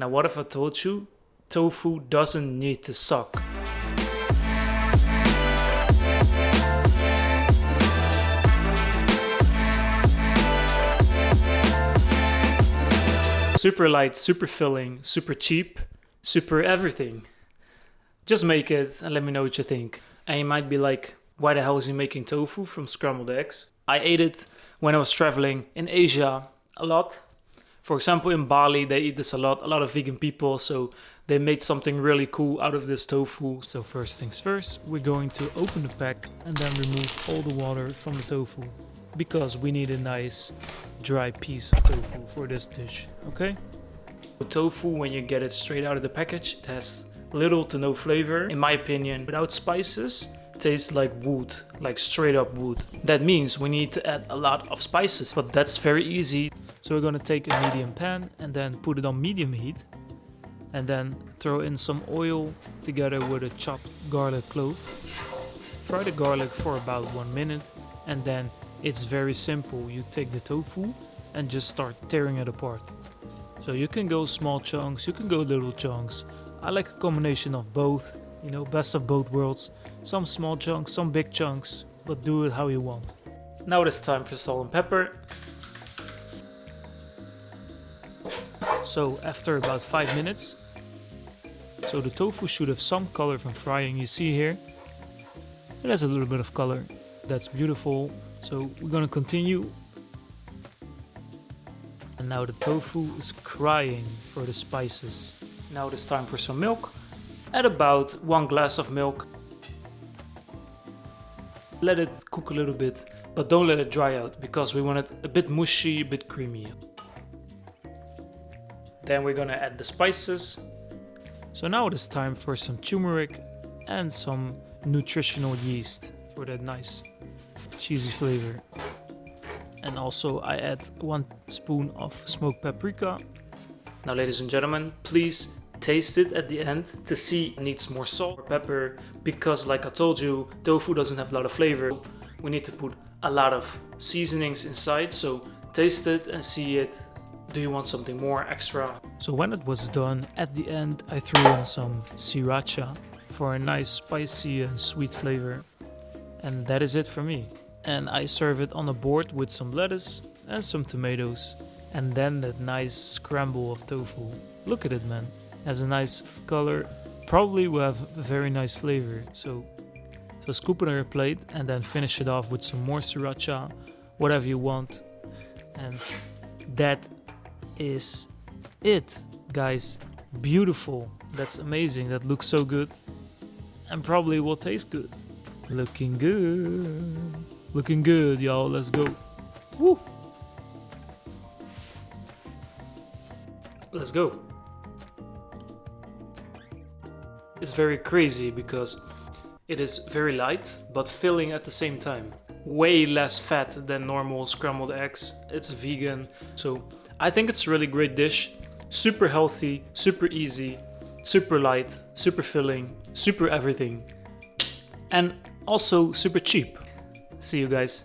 Now what if I told you tofu doesn't need to suck? Super light, super filling, super cheap, super everything. Just make it and let me know what you think. And you might be like, why the hell is he making tofu from scrambled eggs? I ate it when I was traveling in Asia a lot. For example, in Bali, they eat this a lot of vegan people, so they made something really cool out of this tofu. So first things first, we're going to open the pack and then remove all the water from the tofu, because we need a nice dry piece of tofu for this dish, okay? Tofu, when you get it straight out of the package, it has little to no flavor. In my opinion, without spices, tastes like wood, like straight up wood. That means we need to add a lot of spices, but that's very easy. So we're gonna take a medium pan and then put it on medium heat and then throw in some oil together with a chopped garlic clove. Fry the garlic for about 1 minute and then it's very simple. You take the tofu and just start tearing it apart. So you can go small chunks, you can go little chunks. I like a combination of both, you know, best of both worlds. Some small chunks, some big chunks, but do it how you want. Now it's time for salt and pepper. So after about 5 minutes, so the tofu should have some color from frying. You see here, it has a little bit of color. That's beautiful. So we're gonna continue. And now the tofu is crying for the spices. Now it is time for some milk. Add about 1 glass of milk. Let it cook a little bit, but don't let it dry out because we want it a bit mushy, a bit creamy. Then we're gonna add the spices. So now it is time for some turmeric and some nutritional yeast for that nice cheesy flavor. And also I add 1 spoon of smoked paprika. Now ladies and gentlemen, please taste it at the end to see if it needs more salt or pepper, because like I told you, tofu doesn't have a lot of flavor. We need to put a lot of seasonings inside, so taste it and see it. Do you want something more extra? So when it was done, at the end I threw in some Sriracha for a nice spicy and sweet flavor. And that is it for me. And I serve it on a board with some lettuce and some tomatoes. And then that nice scramble of tofu. Look at it, man. Has a nice color. Probably will have a very nice flavor. So scoop it on your plate and then finish it off with some more Sriracha, whatever you want. And that is it, guys. Beautiful. That's amazing. That looks so good. And probably will taste good. Looking good. Looking good, y'all. Let's go. Woo! Let's go. It's very crazy because it is very light but filling at the same time. Way less fat than normal scrambled eggs. It's vegan. So I think it's a really great dish. Super healthy, super easy, super light, super filling, super everything. And also super cheap. See you guys.